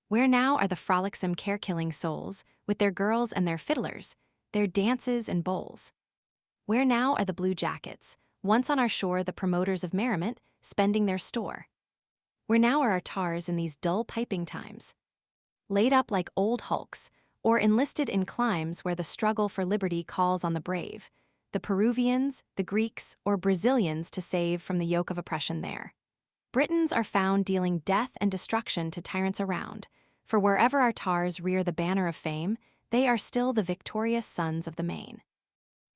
Where now are the frolicsome care-killing souls, with their girls and their fiddlers, their dances and bowls? Where now are the blue jackets, once on our shore the promoters of merriment, spending their store? Where now are our tars in these dull piping times? Laid up like old hulks, or enlisted in climes where the struggle for liberty calls on the brave, the Peruvians, the Greeks, or Brazilians to save from the yoke of oppression there. Britons are found dealing death and destruction to tyrants around, for wherever our tars rear the banner of fame, they are still the victorious sons of the main.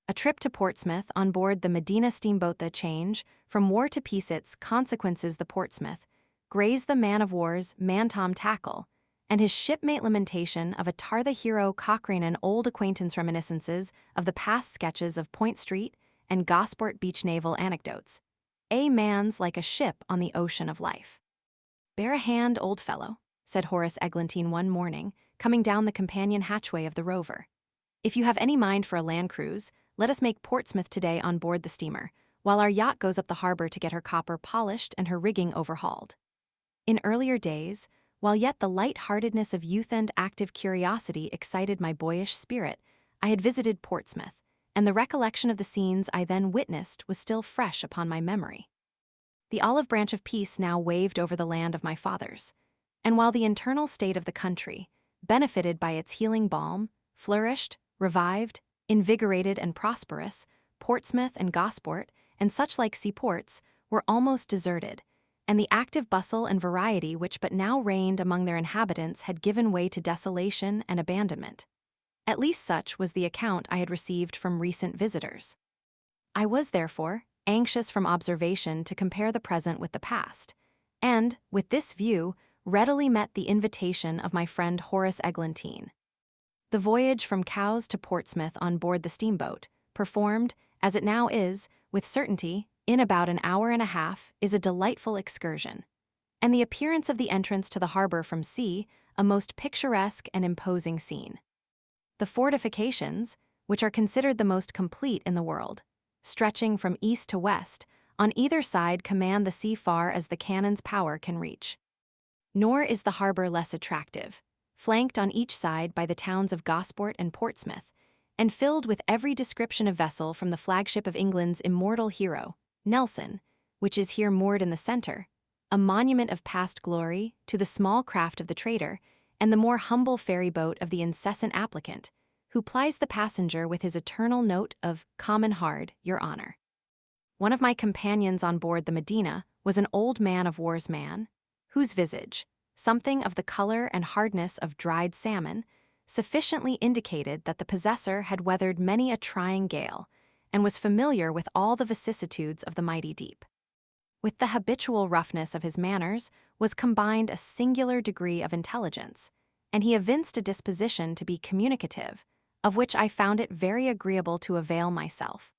A trip to Portsmouth on board the Medina steamboat The Change, from war to peace its consequences the Portsmouth, grazed the man of war's man-tom tackle, and his shipmate lamentation of a tar the hero Cochrane and old acquaintance reminiscences of the past sketches of Point Street and Gosport Beach naval anecdotes. A man's like a ship on the ocean of life. "Bear a hand, old fellow," said Horace Eglantine one morning, coming down the companion hatchway of the Rover. "If you have any mind for a land cruise, let us make Portsmouth today on board the steamer, while our yacht goes up the harbor to get her copper polished and her rigging overhauled." In earlier days, while yet the light-heartedness of youth and active curiosity excited my boyish spirit, I had visited Portsmouth, and the recollection of the scenes I then witnessed was still fresh upon my memory. The olive branch of peace now waved over the land of my fathers, and while the internal state of the country, benefited by its healing balm, flourished, revived, invigorated and prosperous, Portsmouth and Gosport, and such like seaports, were almost deserted, and the active bustle and variety which but now reigned among their inhabitants had given way to desolation and abandonment. At least such was the account I had received from recent visitors. I was, therefore, anxious from observation to compare the present with the past, and, with this view, readily met the invitation of my friend Horace Eglantine. The voyage from Cowes to Portsmouth on board the steamboat, performed, as it now is, with certainty, in about an hour and a half, is a delightful excursion, and the appearance of the entrance to the harbor from sea a most picturesque and imposing scene. The fortifications, which are considered the most complete in the world, stretching from east to west, on either side command the sea far as the cannon's power can reach. Nor is the harbor less attractive, flanked on each side by the towns of Gosport and Portsmouth, and filled with every description of vessel from the flagship of England's immortal hero, Nelson, which is here moored in the center, a monument of past glory, to the small craft of the trader, and the more humble ferry boat of the incessant applicant, who plies the passenger with his eternal note of "common hard, your honor." One of my companions on board the Medina was an old man of war's man, whose visage, something of the color and hardness of dried salmon, sufficiently indicated that the possessor had weathered many a trying gale, and was familiar with all the vicissitudes of the mighty deep. With the habitual roughness of his manners was combined a singular degree of intelligence, and he evinced a disposition to be communicative, of which I found it very agreeable to avail myself.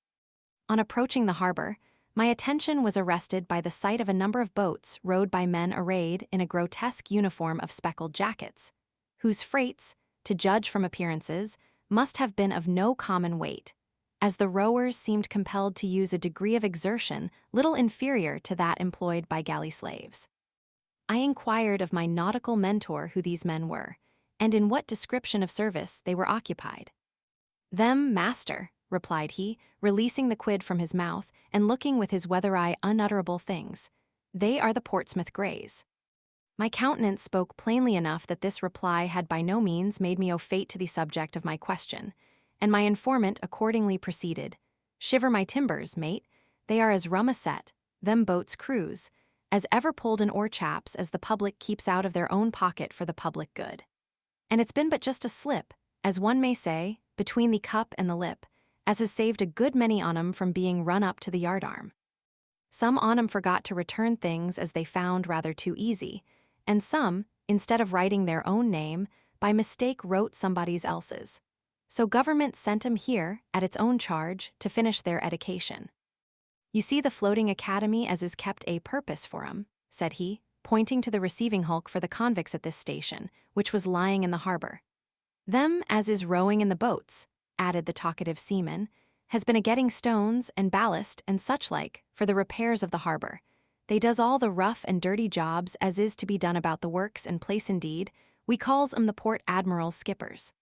On approaching the harbor, my attention was arrested by the sight of a number of boats rowed by men arrayed in a grotesque uniform of speckled jackets, whose freights, to judge from appearances, must have been of no common weight, as the rowers seemed compelled to use a degree of exertion little inferior to that employed by galley slaves. I inquired of my nautical mentor who these men were, and in what description of service they were occupied. "Them, master," replied he, releasing the quid from his mouth and looking with his weather eye unutterable things. "They are the Portsmouth Greys." My countenance spoke plainly enough that this reply had by no means made me au fait to the subject of my question, and my informant accordingly proceeded. "Shiver my timbers, mate, they are as rum a set, them boats' crews, as ever pulled an oar chaps as the public keeps out of their own pocket for the public good. And it's been but just a slip, as one may say, between the cup and the lip, as has saved a good many on 'em from being run up to the yardarm. Some on 'em forgot to return things as they found rather too easy, and some, instead of writing their own name, by mistake wrote somebody's else's. So government sent 'em here, at its own charge, to finish their education. You see the floating academy as is kept a purpose for 'em," said he, pointing to the receiving hulk for the convicts at this station, which was lying in the harbor. "Them as is rowing in the boats," added the talkative seaman, "has been a-getting stones and ballast and such like for the repairs of the harbor. They does all the rough and dirty jobs as is to be done about the works and place indeed, We calls 'em the Port Admiral's skippers.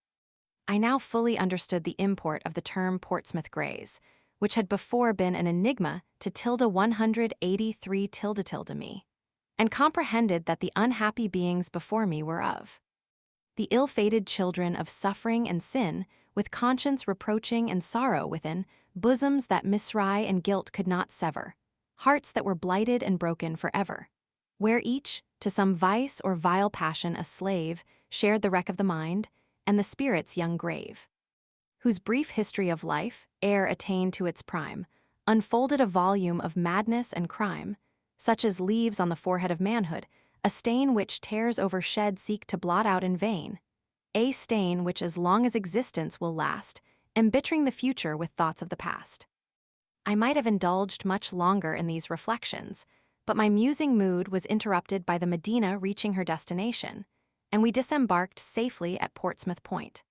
I now fully understood the import of the term Portsmouth Greys, which had before been an enigma to tilde 183 tilde me, and comprehended that the unhappy beings before me were of the ill-fated children of suffering and sin, with conscience reproaching and sorrow within, bosoms that misrye and guilt could not sever, hearts that were blighted and broken forever, where each, to some vice or vile passion a slave, shared the wreck of the mind, and the spirit's young grave, whose brief history of life, ere attained to its prime, unfolded a volume of madness and crime, such as leaves on the forehead of manhood, a stain which tears over shed seek to blot out in vain, a stain which as long as existence will last, embittering the future with thoughts of the past. I might have indulged much longer in these reflections, but my musing mood was interrupted by the Medina reaching her destination, and we disembarked safely at Portsmouth Point.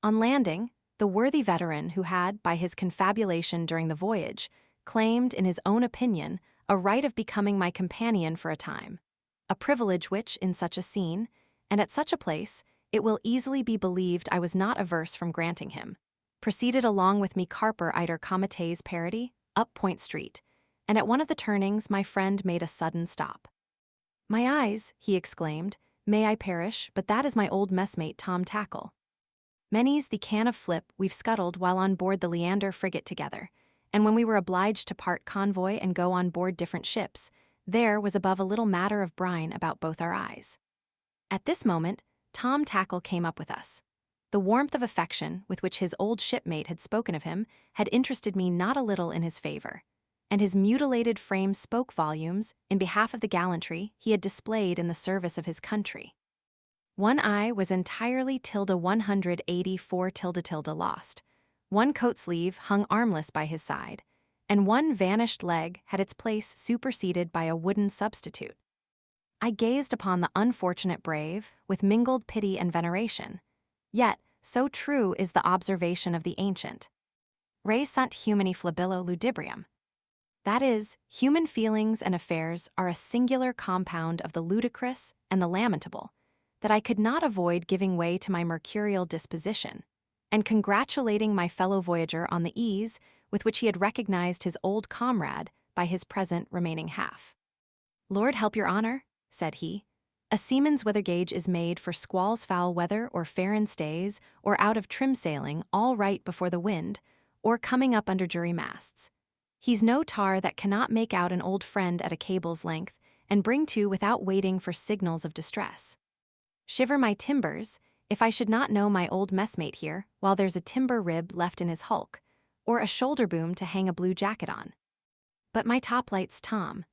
On landing, the worthy veteran who had, by his confabulation during the voyage, claimed, in his own opinion, a right of becoming my companion for a time, a privilege which, in such a scene, and at such a place, it will easily be believed I was not averse from granting him, proceeded along with me carper iter comites parity, up Point Street, and at one of the turnings my friend made a sudden stop. "My eyes," he exclaimed, "may I perish, but that is my old messmate Tom Tackle. Many's the can of flip we've scuttled while on board the Leander frigate together, and when we were obliged to part convoy and go on board different ships, there was above a little matter of brine about both our eyes." At this moment, Tom Tackle came up with us. The warmth of affection with which his old shipmate had spoken of him had interested me not a little in his favor, and his mutilated frame spoke volumes in behalf of the gallantry he had displayed in the service of his country. One eye was entirely tilde 184 tilde lost, one coat sleeve hung armless by his side, and one vanished leg had its place superseded by a wooden substitute. I gazed upon the unfortunate brave with mingled pity and veneration, yet so true is the observation of the ancient, Re sunt humani flabillo ludibrium. That is, human feelings and affairs are a singular compound of the ludicrous and the lamentable, that I could not avoid giving way to my mercurial disposition, and congratulating my fellow voyager on the ease with which he had recognized his old comrade by his present remaining half. "Lord help your honor," said he, "a seaman's weather gauge is made for squalls foul weather or fair in stays, or out of trim sailing all right before the wind, or coming up under jury masts. He's no tar that cannot make out an old friend at a cable's length and bring to without waiting for signals of distress. Shiver my timbers, if I should not know my old messmate here while there's a timber rib left in his hulk, or a shoulder boom to hang a blue jacket on. But my toplights Tom,"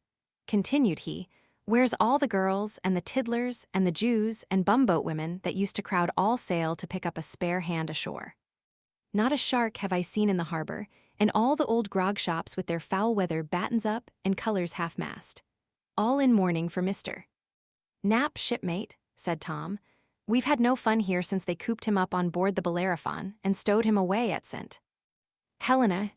continued he, "where's all the girls and the tiddlers and the Jews and bumboat women that used to crowd all sail to pick up a spare hand ashore? Not a shark have I seen in the harbor, and all the old grog shops with their foul weather battens up and colors half-mast. All in mourning for Mr. Knapp, shipmate," said Tom. "We've had no fun here since they cooped him up on board the Bellerophon and stowed him away at St. Helena.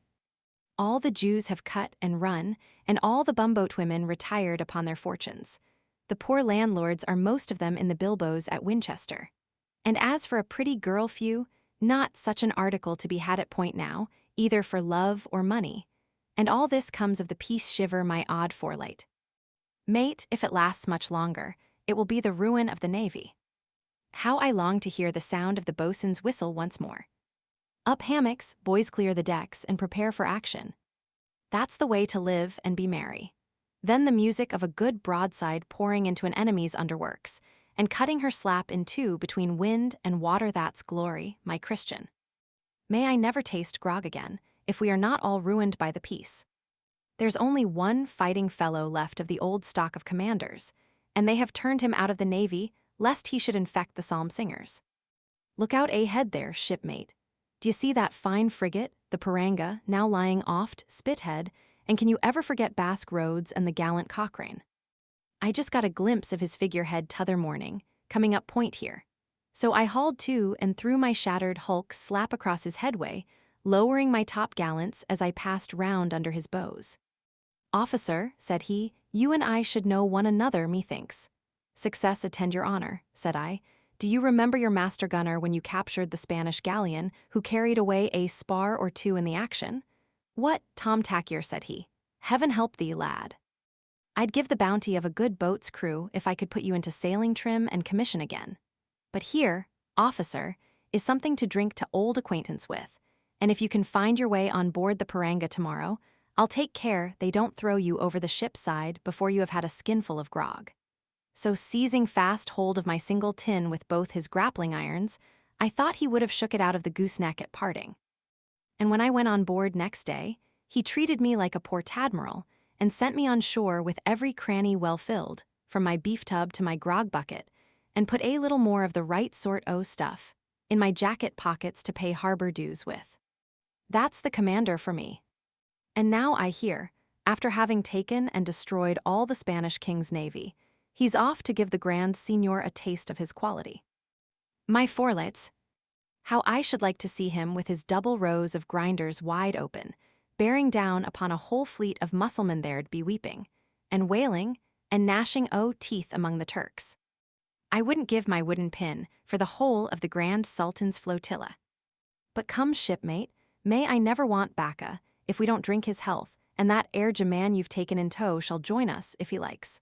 All the Jews have cut and run, and all the bumboat women retired upon their fortunes. The poor landlords are most of them in the bilboes at Winchester. And as for a pretty girl few, not such an article to be had at Point now, either for love or money. And all this comes of the peace shiver my odd forelight. Mate, if it lasts much longer, it will be the ruin of the navy. How I long to hear the sound of the boatswain's whistle once more. Up hammocks, boys clear the decks and prepare for action. That's the way to live and be merry. Then the music of a good broadside pouring into an enemy's underworks, and cutting her slap in two between wind and water, that's glory, my Christian. May I never taste grog again, if we are not all ruined by the peace. There's only one fighting fellow left of the old stock of commanders, and they have turned him out of the navy lest he should infect the psalm singers. Look out ahead there, shipmate. Do you see that fine frigate, the Piranga, now lying oft Spithead, and can you ever forget Basque Roads and the gallant Cochrane? I just got a glimpse of his figurehead t'other morning, coming up Point here. So I hauled to and threw my shattered hulk slap across his headway, lowering my top gallants as I passed round under his bows. Officer, said he, you and I should know one another, methinks. Success attend your honor, said I. Do you remember your master gunner when you captured the Spanish galleon who carried away a spar or two in the action? What, Tom Tackier, said he. Heaven help thee, lad. I'd give the bounty of a good boat's crew if I could put you into sailing trim and commission again. But here, officer, is something to drink to old acquaintance with, and if you can find your way on board the Paranga tomorrow, I'll take care they don't throw you over the ship's side before you have had a skinful of grog. So seizing fast hold of my single tin with both his grappling irons, I thought he would have shook it out of the gooseneck at parting. And when I went on board next day, he treated me like a port admiral and sent me on shore with every cranny well filled, from my beef tub to my grog bucket, and put a little more of the right sort o' stuff in my jacket pockets to pay harbor dues with. That's the commander for me. And now I hear, after having taken and destroyed all the Spanish king's navy, he's off to give the Grand Signor a taste of his quality. My forelets, how I should like to see him with his double rows of grinders wide open, bearing down upon a whole fleet of Mussulmen there'd be weeping, and wailing, and gnashing teeth among the Turks. I wouldn't give my wooden pin for the whole of the Grand Sultan's flotilla. But come, shipmate, may I never want bacca, if we don't drink his health, and that ere Jaman you've taken in tow shall join us if he likes.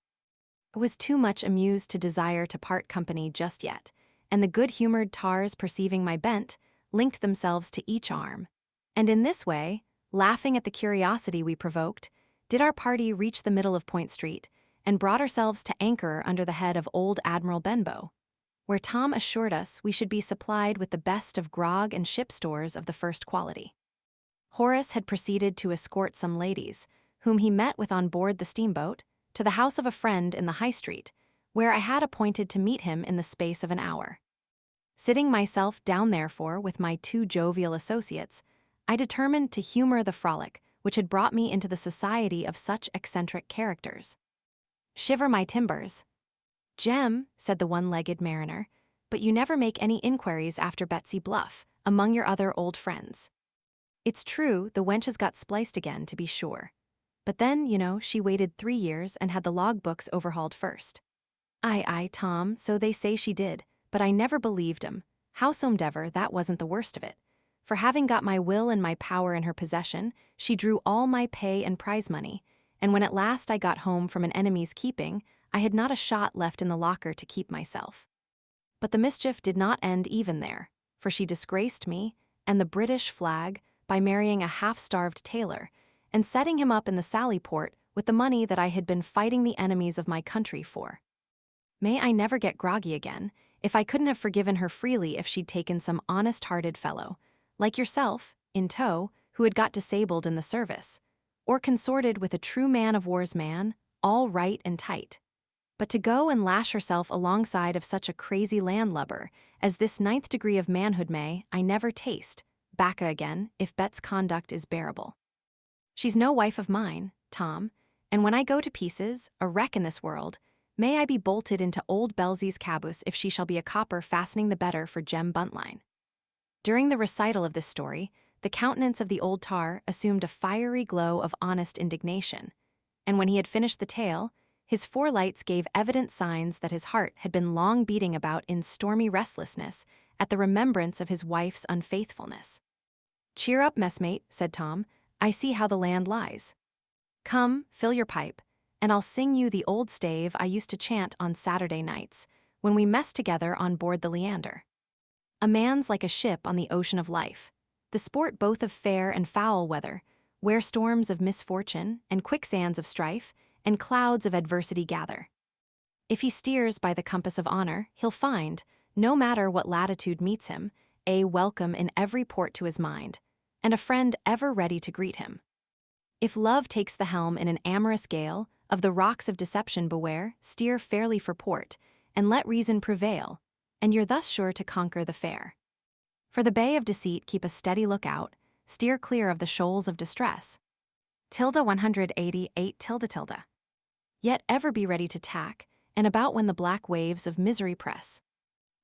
I was too much amused to desire to part company just yet, and the good-humored tars, perceiving my bent, linked themselves to each arm. And in this way, laughing at the curiosity we provoked, did our party reach the middle of Point Street, and brought ourselves to anchor under the head of old Admiral Benbow, where Tom assured us we should be supplied with the best of grog and ship stores of the first quality. Horace had proceeded to escort some ladies, whom he met with on board the steamboat, to the house of a friend in the High Street, where I had appointed to meet him in the space of an hour. Sitting myself down therefore with my two jovial associates, I determined to humor the frolic which had brought me into the society of such eccentric characters. Shiver my timbers. Jem, said the one-legged mariner, but you never make any inquiries after Betsy Bluff, among your other old friends. It's true, the wench has got spliced again, to be sure. But then, she waited 3 years and had the logbooks overhauled first. Aye, Tom, so they say she did, but I never believed 'em. Howsomedever, that wasn't the worst of it. For having got my will and my power in her possession, she drew all my pay and prize money, and when at last I got home from an enemy's keeping, I had not a shot left in the locker to keep myself. But the mischief did not end even there, for she disgraced me, and the British flag, by marrying a half-starved tailor, and setting him up in the Sally Port with the money that I had been fighting the enemies of my country for. May I never get groggy again, if I couldn't have forgiven her freely if she'd taken some honest-hearted fellow, like yourself, in tow, who had got disabled in the service, or consorted with a true man-of-war's man, all right and tight. But to go and lash herself alongside of such a crazy landlubber as this 9th degree of manhood may, I never taste, bacca again, if Bet's conduct is bearable. She's no wife of mine, Tom, and when I go to pieces, a wreck in this world, may I be bolted into old Belsey's caboose if she shall be a copper fastening the better for Jem Buntline. During the recital of this story, the countenance of the old tar assumed a fiery glow of honest indignation, and when he had finished the tale, his forelights gave evident signs that his heart had been long beating about in stormy restlessness at the remembrance of his wife's unfaithfulness. Cheer up, messmate, said Tom, I see how the land lies. Come, fill your pipe, and I'll sing you the old stave I used to chant on Saturday nights, when we messed together on board the Leander. A man's like a ship on the ocean of life, the sport both of fair and foul weather, where storms of misfortune, and quicksands of strife, and clouds of adversity gather. If he steers by the compass of honor, he'll find, no matter what latitude meets him, a welcome in every port to his mind, and a friend ever ready to greet him. If love takes the helm in an amorous gale, of the rocks of deception beware, steer fairly for port, and let reason prevail, and you're thus sure to conquer the fair. For the bay of deceit keep a steady lookout, steer clear of the shoals of distress. Tilde 188 tilde. Yet ever be ready to tack, and about when the black waves of misery press.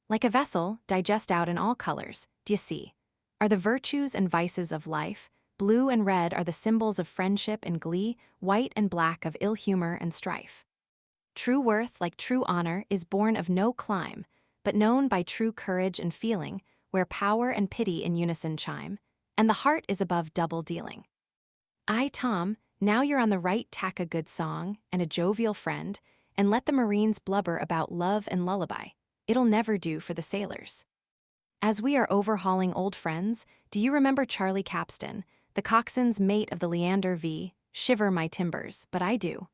Like a vessel, digest out in all colors, d'ye see, are the virtues and vices of life, blue and red are the symbols of friendship and glee, white and black of ill humor and strife. True worth, like true honor, is born of no clime, but known by true courage and feeling, where power and pity in unison chime, and the heart is above double dealing. Aye, Tom, now you're on the right tack, a good song and a jovial friend, and let the Marines blubber about love and lullaby. It'll never do for the sailors. As we are overhauling old friends, do you remember Charlie Capstan, the coxswain's mate of the Leander v. Shiver my timbers, but I do.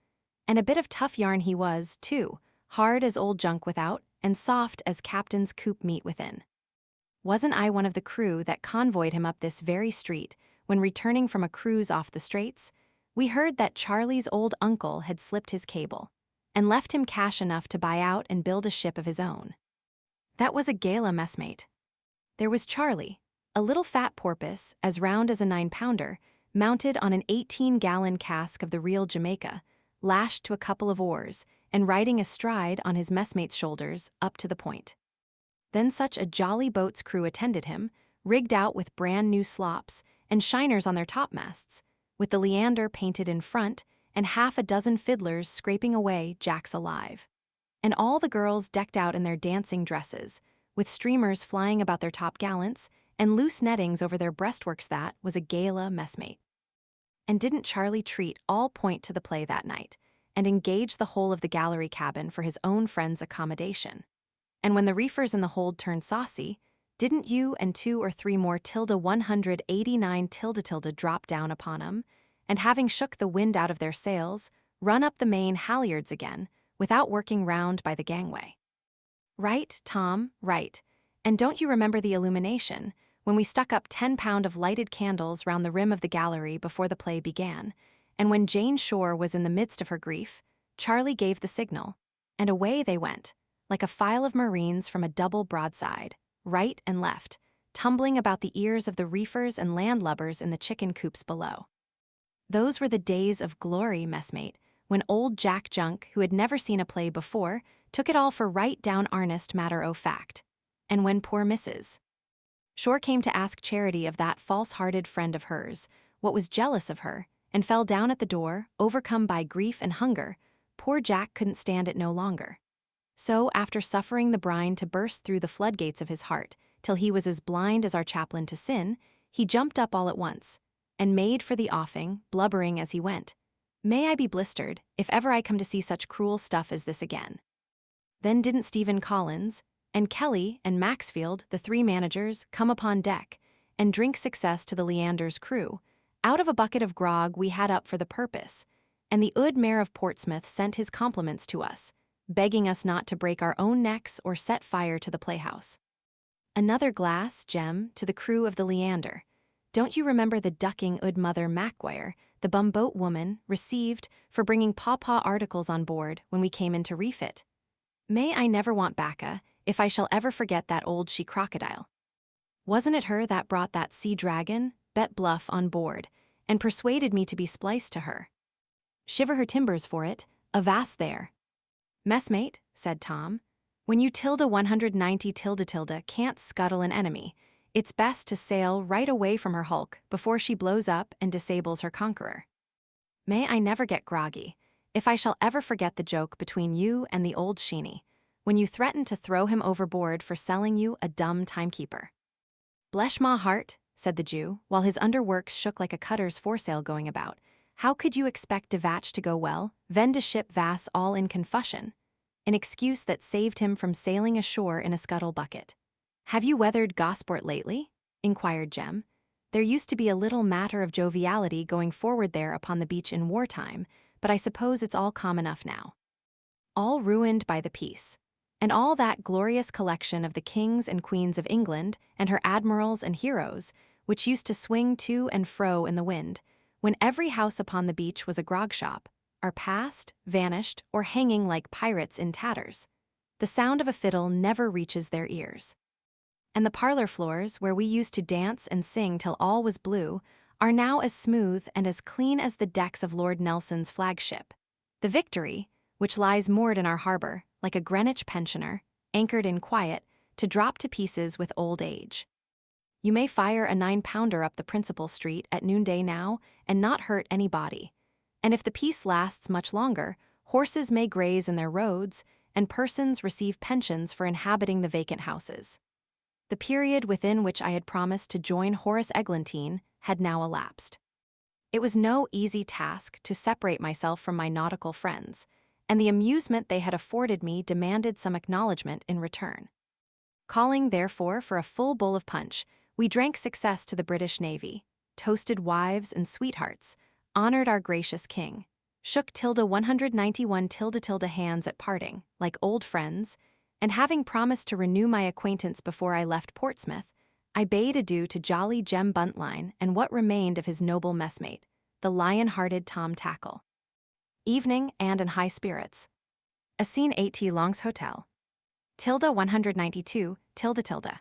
And a bit of tough yarn he was, too, hard as old junk without, and soft as captain's coop meat within. Wasn't I one of the crew that convoyed him up this very street when returning from a cruise off the Straits? We heard that Charlie's old uncle had slipped his cable and left him cash enough to buy out and build a ship of his own. That was a gala, messmate. There was Charlie, a little fat porpoise, as round as a 9-pounder, mounted on an 18-gallon cask of the real Jamaica, lashed to a couple of oars, and riding astride on his messmate's shoulders up to the point. Then such a jolly boat's crew attended him, rigged out with brand-new slops and shiners on their topmasts, with the Leander painted in front and half a dozen fiddlers scraping away Jacks alive. And all the girls decked out in their dancing dresses, with streamers flying about their topgallants and loose nettings over their breastworks. That was a gala, messmate. And didn't Charlie treat all point to the play that night, and engage the whole of the gallery cabin for his own friends' accommodation? And when the reefers in the hold turned saucy, didn't you and 2 or 3 more ~189 drop down upon 'em, and having shook the wind out of their sails, run up the main halyards again, without working round by the gangway? Right, Tom, right. And don't you remember the illumination, when we stuck up 10 pound of lighted candles round the rim of the gallery before the play began, and when Jane Shore was in the midst of her grief, Charlie gave the signal, and away they went, like a file of Marines from a double broadside, right and left, tumbling about the ears of the reefers and landlubbers in the chicken coops below. Those were the days of glory, messmate, when old Jack Junk, who had never seen a play before, took it all for right down earnest matter-o'-fact, and when poor Mrs. Shore came to ask charity of that false-hearted friend of hers, what was jealous of her, and fell down at the door, overcome by grief and hunger, poor Jack couldn't stand it no longer. So, after suffering the brine to burst through the floodgates of his heart, till he was as blind as our chaplain to sin, he jumped up all at once, and made for the offing, blubbering as he went, "May I be blistered, if ever I come to see such cruel stuff as this again." Then didn't Stephen Collins, and Kelly and Maxfield, the 3 managers, come upon deck, and drink success to the Leander's crew, out of a bucket of grog we had up for the purpose, and the Mayor of Portsmouth sent his compliments to us, begging us not to break our own necks or set fire to the playhouse. Another glass, Jem, to the crew of the Leander. Don't you remember the ducking Mother Macguire, the bumboat woman, received for bringing pawpaw articles on board when we came in to refit? May I never want bacca, if I shall ever forget that old she-crocodile. Wasn't it her that brought that sea-dragon, Bet Bluff, on board, and persuaded me to be spliced to her? Shiver her timbers for it, avast there. Messmate, said Tom, when you ~190 can't scuttle an enemy, it's best to sail right away from her hulk before she blows up and disables her conqueror. May I never get groggy, if I shall ever forget the joke between you and the old Sheeny, when you threatened to throw him overboard for selling you a dumb timekeeper. Blesh ma heart, said the Jew, while his underworks shook like a cutter's foresail going about, how could you expect de vatch to go well, ven de ship vas all in confusion? An excuse that saved him from sailing ashore in a scuttle bucket. Have you weathered Gosport lately? Inquired Jem. There used to be a little matter of joviality going forward there upon the beach in wartime, but I suppose it's all calm enough now. All ruined by the peace. And all that glorious collection of the kings and queens of England and her admirals and heroes, which used to swing to and fro in the wind, when every house upon the beach was a grog shop, are past, vanished, or hanging like pirates in tatters. The sound of a fiddle never reaches their ears. And the parlor floors, where we used to dance and sing till all was blue, are now as smooth and as clean as the decks of Lord Nelson's flagship, the Victory, which lies moored in our harbor, like a Greenwich pensioner, anchored in quiet, to drop to pieces with old age. You may fire a 9-pounder up the principal street at noonday now and not hurt any body. And if the peace lasts much longer, horses may graze in their roads, and persons receive pensions for inhabiting the vacant houses. The period within which I had promised to join Horace Eglantine had now elapsed. It was no easy task to separate myself from my nautical friends, and the amusement they had afforded me demanded some acknowledgment in return. Calling, therefore, for a full bowl of punch, we drank success to the British Navy, toasted wives and sweethearts, honored our gracious king, shook tilde 191 tilde hands at parting, like old friends, and having promised to renew my acquaintance before I left Portsmouth, I bade adieu to jolly Jem Buntline and what remained of his noble messmate, the lion-hearted Tom Tackle. Evening and in high spirits. A scene 8 Long's Hotel. Tilde 192, tilde.